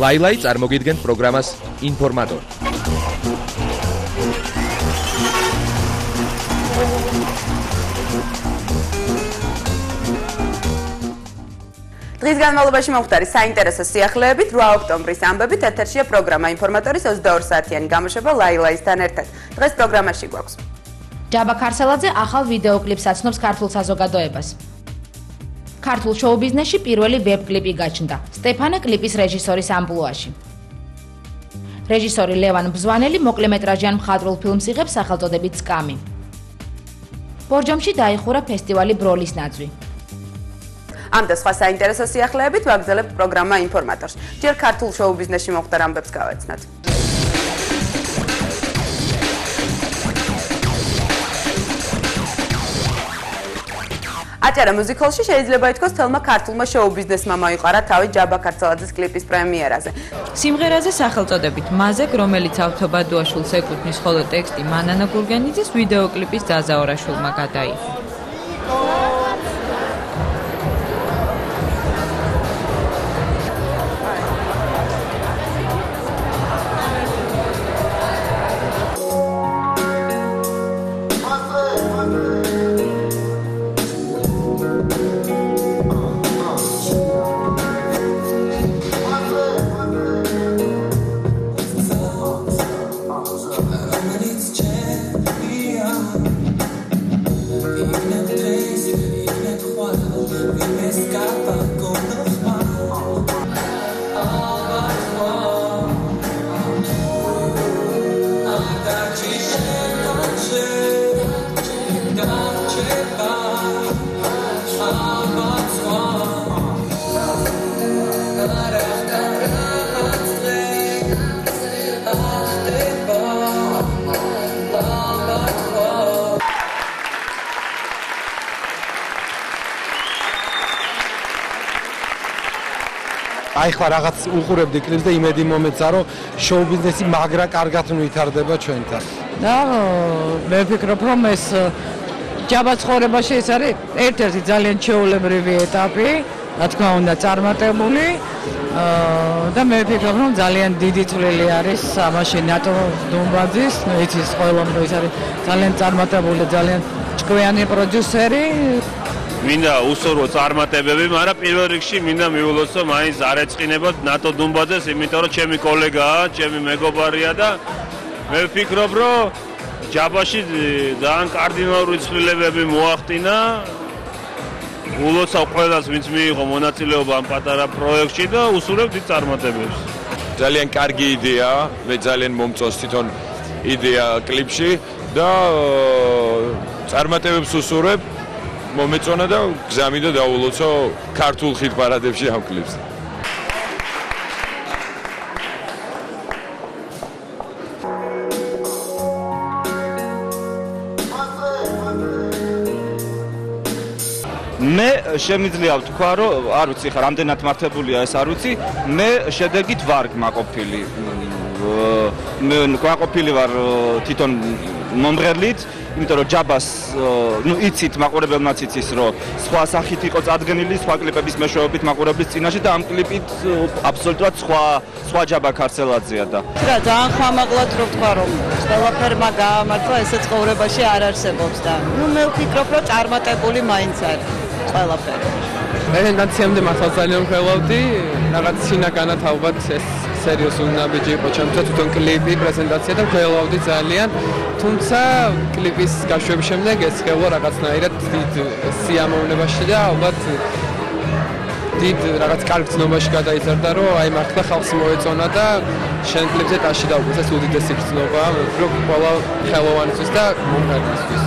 ლაილაი წარმოგიდგენთ პროგრამას ინფორმატორი. დღის განმავლობაში მომხდარი საინტერესო სიახლეებით 8 ოქტომბრის ამბებით ეთერშია პროგრამა ინფორმატორის 22 საათიანი გამოშვება ლაილაისთან ერთად. დღეს პროგრამაში გვაქვს ჯაბა ქარსელაძე ახალ ვიდეო კლიპს აცნობს ქართულ საზოგადოებას. ქართულ შოუ-ბიზნესში პირველი ვებ-კლიპი გაჩნდა. სტეფანე კლიპის რეჟისორის ამპლუაში. რეჟისორი ლევან ბზვანელი მოკლემეტრაჟიან მხატვრულ ფილმს იღებს სახელწოდებით სკამი. ბორჯომში დაიხურა ფესტივალი ბროლის ნაძვი. ამ და სხვა საინტერესო სიახლეებით ვაგრძელებთ პროგრამა ინფორმატორს. ჯერ ქართულ შოუ-ბიზნესში მომხდარ ამბებს გავეცნათ. აჭარა მუსიკოლში შეიძლება ითქვას თელმა ქართულმა შოუ-ბიზნესმა მოიყარა თავი ჯაბა ქარსელაძის კლიპის პრემიერაზე. სიმღერაზე სახელწოდებით მაზეკ, რომელიც ავთო ბადუაშვილს ეკუთვნის, ხოლო ტექსტი მანანა გურგენიძის ვიდეო კლიპის დაზაორაშვილმა გადაიღო. აი ხლა რაღაც უყურებდი კლიპს და იმედი მომეცა რომ შოუ-ბიზნესი მაგრა კარგად ვითარდება ჩვენთან. და მე ვფიქრობ რომ ეს ჯაბა ცხოვრებაში ეს არის ერთ-ერთი ძალიან ჩვეულებრივი ეტაპი, რა თქმა უნდა წარმატებული და მე ვფიქრობ რომ ძალიან დიდი წვლილი არის ამაში ნატო დუმბაძის, იცის ყველამ რომ ეს არის ძალიან წარმატებული, ძალიან ჭკვიანი პროდიუსერი. მინდა უსურვო წარმატებები, მაგრამ პირველ რიგში მინდა მიულოცო მაინც არ ეწყინებოდ ნატო დუმბაძეს, იმიტომ რომ ჩემი კოლეგაა, ჩემი მეგობარია და მე ვფიქრობ, რომ ჯაბაში ძალიან კარდინალური ცვლილებები მოახდინა. ულოცავ ყველას, ვინც მიიღო მონაწილეობა ამ პატარა პროექტში და უსურვებ დიდ წარმატებებს. ძალიან კარგი იდეაა, მე ძალიან მომწონს თვითონ იდეა კლიპში და წარმატებებს უსურვებ. მომეწონა და გზამინდა დაულოცო ქართულ ხით პარადებში ამ კლიპს. მე შემიძლია ვთქვა, რომ არ ვიცი ხა რამდენად მართებულია ეს არ ვიცი, მე შედეგით ვარ კმაყოფილი. მე კმაყოფილი ვარ თვითონ მომღერლით, იმიტომ რომ ჯაბას იცით მაყურებელმაც იცის რომ სხვა სახით იყო წარდგენილი სხვა კლიპების მეშვეობით მაყურებლის წინაშე და ამ კლიპით აბსოლუტურად სხვა ჯაბა ქარსელაძეა და რა ძალიან ხმამაღლად რო ვთქვა რომ ყველაფერმა გაამართლა ესე ცხოვრებაში არ არსებობს და მე ვფიქრობ რომ წარმატებული მაინც არის ყველაფერი. პრეზენტაციამდე მართლა ძალიან მღელავდი, რაღაც შინაგანად ალბათ ეს სერიოზული ნაბიჯი იყო ჩემთვის თვითონ კლიპი, პრეზენტაცია და მღელავდი ძალიან. თუმცა კლიპის გაშვების შემდეგ ეს ხელო რაღაცნაირად დიდ სიამოვნებაში და ალბათ დიდ რაღაც კარგ ცნობაში გადაიზარდა, რომ აი მართლა ხალხს მოეწონა და შენ კლიპზე ტაში დაუკვეს ეს უდიდესი გრძნობა, რომ ყველა ხელოვანისთვის და მომღერლისთვის.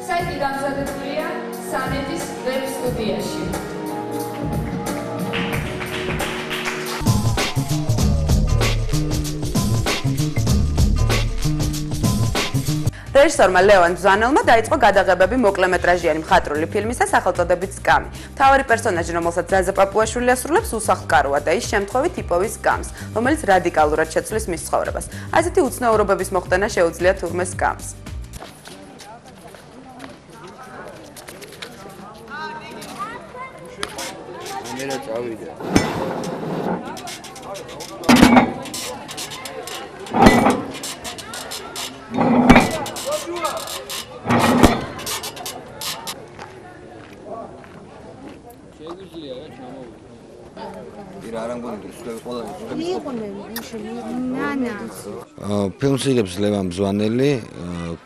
საიტი გამზადებულია სანეთის ვებ სტუდიაში. რეჟისორმა ლევან ბზანელმა დაიწყო გადაღებები მოკლემეტრაჟიანი მხატვრული ფილმისა სახელწოდებით სკამი. მთავარი პერსონაჟი, რომელსაც ზაზა პაპუაშვილი ასრულებს, უსახლკაროა და ის შემთხვევით ტიპოვის სკამს, რომელიც რადიკალურად შეცვლის მის ცხოვრებას. ასეთი უცნაურობების მოხდენა შეუძლია თურმე სკამს. ფილმს იღებს ლევან ბზვანელი,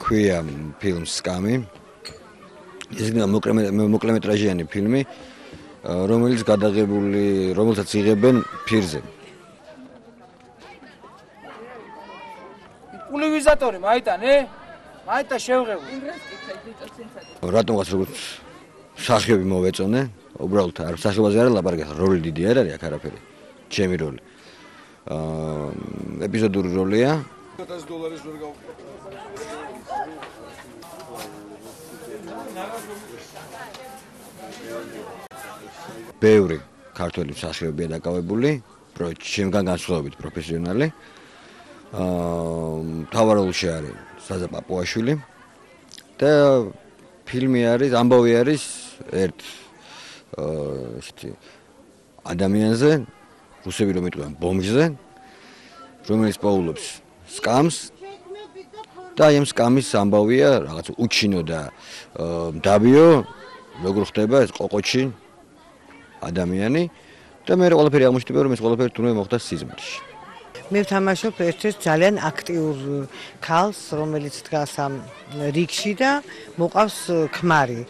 ქვია ფილმს სკამი. ეს იქნება მოკლემეტრაჟიანი ფილმი, რომელსაც იღებენ ფირზე. პულივიზატორი მაიტანე? მაიტა შევღებო. რატომღაც როგორც სახიობი მოვეწონე, უბრალოდ არ სახიობაზე არ ლაპარაკი, როლი დიდი არ არის აქ არაფერი. ჩემი როლი. ეპიზოდური როლია. $1000 ვერ გავხდი. ბევრი ქართველი მსახიობია დაკავებული, ჩემგან განსხვავებით პროფესიონალი. მთავარ როლში არის ზაზა პაპუაშვილი და ფილმი არის, ამბავი არის ერთ ადამიანზე, რუსები რომ იტყვიან ბომჟზე, რომელიც პოულობს სკამს და ამ სკამის ამბავია რაღაც უჩინო და დაბიო, როგორ ხდება ეს ყოყოჩი ადამიანი და მე ყველაფერი აღმოჩნდება, რომ ეს ყველაფერი თუნდაც მოხდა სიზმრში. მე ვთამაშობ ერთ-ერთ ძალიან აქტიურ ქალს, რომელიც დგას ამ რიგში და მოყავს ქმარი,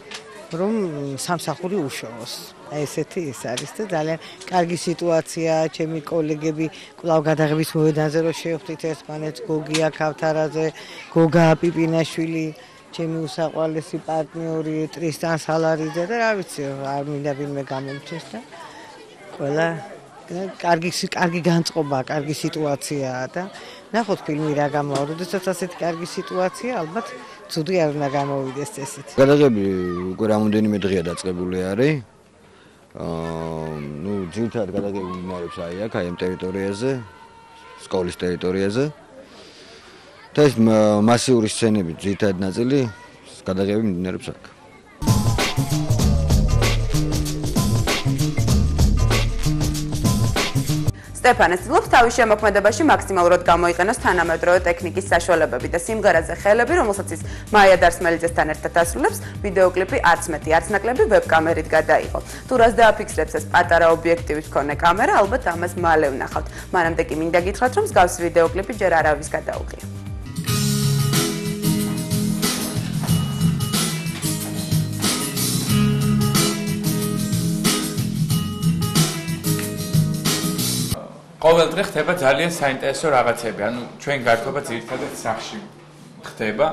რომ სამსახური უშოვოს. აი ესეთი ის არის და ძალიან კარგი სიტუაცია, ჩემი კოლეგები კვლავ გადაღების მოედანზე რომ შევხვდით ერთმანეთს, გოგია ქავთარაძე, გოგა პიპინაშვილი, ჩემი უსაყვარლესი პარტნიორი ტრისტან სალარიძე და რა ვიცი, არ მინდა ვინმე გამომჩეს და ყველა კარგი განწყობა, კარგი სიტუაციაა და ნახოთ ფილმი რა გამოვა, როდესაც ასეთი კარგი სიტუაცია, ალბათ ცუდი არ უნდა გამოვიდეს წესით. გადაღები უკვე რამოდენიმე დღეა დაწყებული არის. ძირითადად გადაღები მიმდინარეობს აქ, ამ ტერიტორიაზე, სკოლის ტერიტორიაზე. და ეს მასიური სცენები, ძირითადად ნაწილი გადაღები მიმდინარეობს აქ. სტეფანე ცდილობს თავის შემოქმედებაში მაქსიმალურად გამოიყენოს თანამედროვე ტექნიკის საშუალებები და სიმღერაზე ხელები, რომელსაც ის მაია დარსმელიძესთან ერთად ასრულებს, ვიდეოკლიპი არც მეტი, არც ნაკლები ვებკამერით გადაიღო. თუ რას დააფიქსრებს ეს პატარა ობიექტივით მქონე კამერა, ალბათ ამას მალე ვნახავთ. მანამდე კი მინდა გითხრათ, რომ მსგავსი ვიდეოკლიპი ჯერ არავის გადაუღია. ყოველ დღე ხდება ძალიან საინტერესო რაღაცები, ანუ ჩვენ გართობა ძირითადად სახში ხდება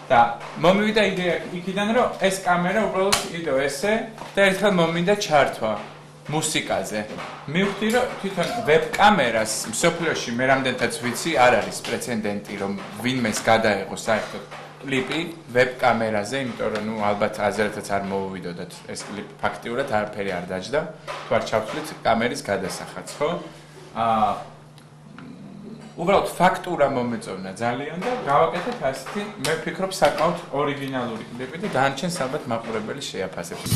და მომივიდა იდეა იქიდან, რომ ეს კამერა უბრალოდ იდო ესე და ერთხელ მომინდა ჩართვა მუსიკაზე. მივხვდი, რომ თვითონ ვებკამერას მსოფლიოში მე რამდენთაც ვიცი, არ არის პრეცედენტი, რომ ვინმეს გადაეღო საერთოდ კლიპი ვებკამერაზე, იმიტომ რომ ალბათ აზერეთაც არ მოუვიდოდათ ეს კლიპი ფაქტიურად არაფერი არ დაჯდა, თუ არ ჩავთვლით კამერის გადასახადს, ხო? უბრალოდ ფაქტურა მომეწონა ძალიან და გავაკეთეთ ასეთი, მე ვფიქრობ საკმაოდ ორიგინალური კლიპი და დანარჩენს ალბათ მაყურებელი შეაფასებს.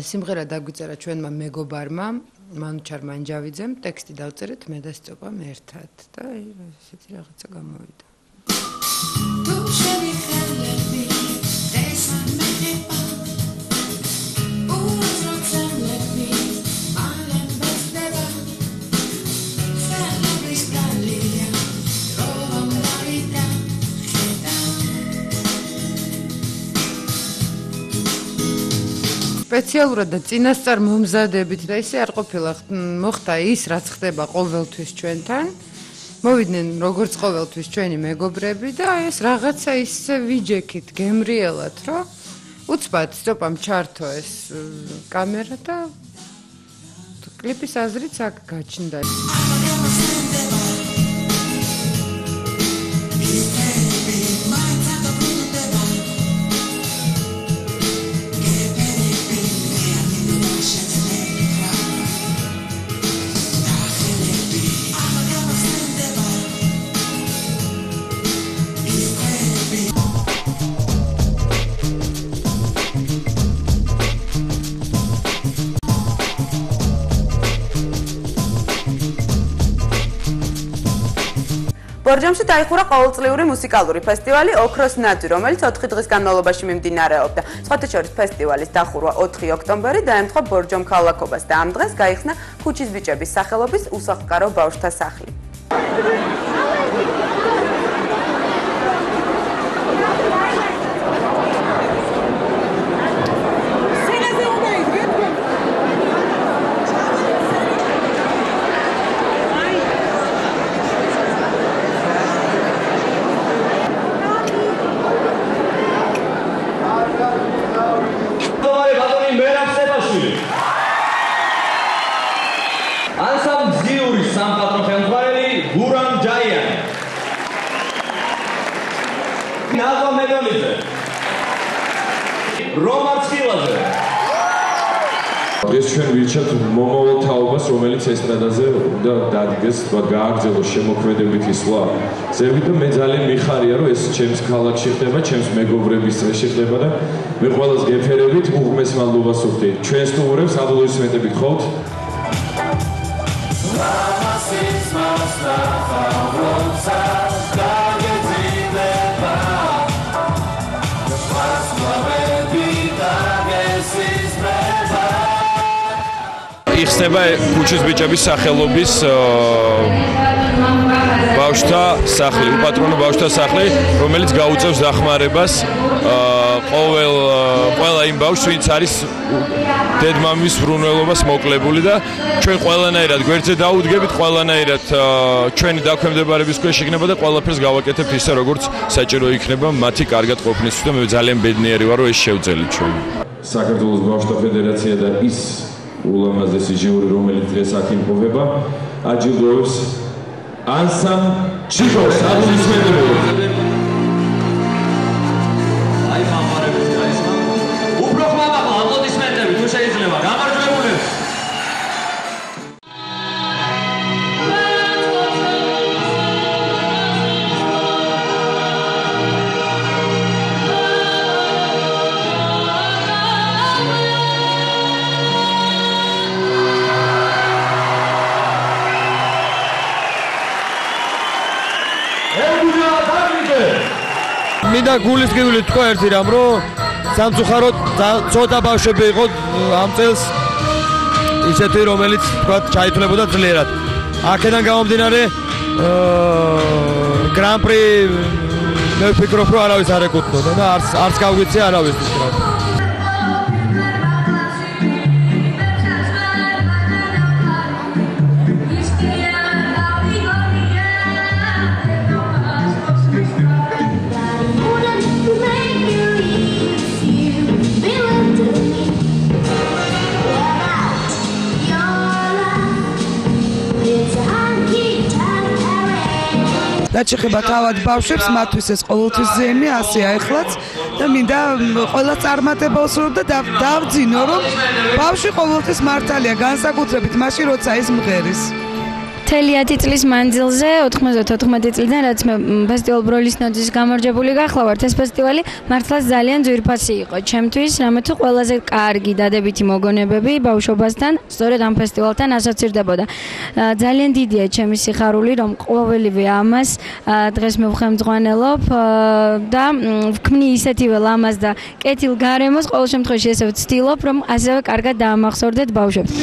სიმღერა დაგვიწერა ჩვენმა მეგობარმა, მანუჩარ მანჯავიძემ, ტექსტი დავწერეთ მე და სტოპამ ერთად და ესეთი რაღაცა გამოვიდა. სპეციალურად და წინასწარ მომზადებით და ისე არ ყოფილა მოხდა ის რაც ხდება ყოველთვის ჩვენთან. მოვიდნენ როგორც ყოველთვის ჩვენი მეგობრები და ეს რაღაცა ისე ვიჯექით გემრიელად, რომ უცბად სტოპამ ჩართო ეს კამერა და კლიპის აზრიც აქ გაჩნდა. ბორჯომში დაიხურა ყოველწლიური მუსიკალური ფესტივალი ოქროს ნაძვი, რომელიც 4 დღის განმავლობაში მიმდინარეობდა. სხვათა შორის ფესტივალის დახურვა 4 ოქტომბერი დაემთხვა ბორჯომ ქალაქობას და ამ დღეს გაიხსნა ქუჩის ბიჭების სახელობის უსახლკარო ბავშვთა სახლი. დღეს ჩვენ ვირჩევთ მომავალ თაობას, რომელიც ესტრადაზე უნდა დადგეს, თქვა გააგრძელოს შემოქმედებით ისვლა. ზევით და მე ძალიან მიხარია, რომ ეს ჩემს ქალაქში ხდება, ჩემს მეგობრების წრეში ხდება და მე ყველას გეფერებით უღმეს მადლობას ვუხდი. ჩვენ სტუმრებს აპლოდისმენტები გხავთ. იხსნება ქუჩის ბიჭების სახელობის ბავშვთა სახლი, უპატრონო ბავშვთა სახლი, რომელიც გაუწევს დახმარებას ყველა იმ ბავშვს, ვინც არის დედმამის ბრუნველობას მოკლებული და ჩვენ ყველანაირად გვერდზე დაუდგებით, ყველანაირად ჩვენი დაქვემდებარების ქვეშ იქნება და ყველაფერს გავაკეთებთ ისე, როგორც საჭირო იქნება მათი კარგად ყოფნისთვის და მე ძალიან ბედნიერი ვარ, რომ ეს შევძელით ჩვენ. საქართველოს ბავშვთა ფედერაცია და ის ულამაზესი ჟიური, რომელიც დღეს აქ იმყოფება, აჯილდოებს ანსამ ჩიხოს აპლოდისმენტები. აი მამარები ეს უფრო ხმამა აპლოდისმენტები თუ შეიძლება გამარჯვებულებს. მინდა გულისკივილი თქვა ერთი რამ, რომ სამწუხაროდ ცოტა ბავშვები იყო ამ წელს ისეთი, რომელიც თქვა ჩაითვლებოდა ძლიერად. აქედან გამომდინარე გრან-პრი მე ვფიქრობ, რომ არავის არ ეკუთვნოდა და არც გავგვიცია არავის რა. რაც შეეხება თავად ბავშვებს, მათთვის ეს ყოველთვის ზემი, ასეა ეხლაც და მინდა ყველა წარმატებას ვსურვებ და დავძინო, რომ ბავშვი ყოველთვის მართალია, განსაკუთრებით მაშინ, როცა ის მღერის. მთელი 10 წლის მანძილზე 94 წლიდან რაც მე ფესტივალ ბროლის ნოძის გამარჯვებული გახლავართ, ეს ფესტივალი მართლაც ძალიან ძვირფასი იყო ჩემთვის, რამე თუ ყველაზე კარგი დადებითი მოგონებები ბავშვობასთან სწორედ ამ ფესტივალთან ასოცირდებოდა. ძალიან დიდია ჩემი სიხარული, რომ ყოველივე ამას დღეს მე ვხემძღვანელობ და ვქმნი ისეთივე ლამაზ და კეთილ გარემოს, ყოველ შემთხვევაში ესე ვცდილობ, რომ ასევე კარგად დაამახსოვრდეთ ბავშვებს.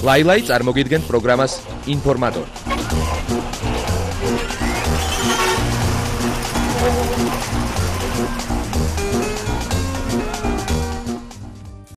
ლაილაი წარმოგიდგენთ პროგრამას ინფორმატორი.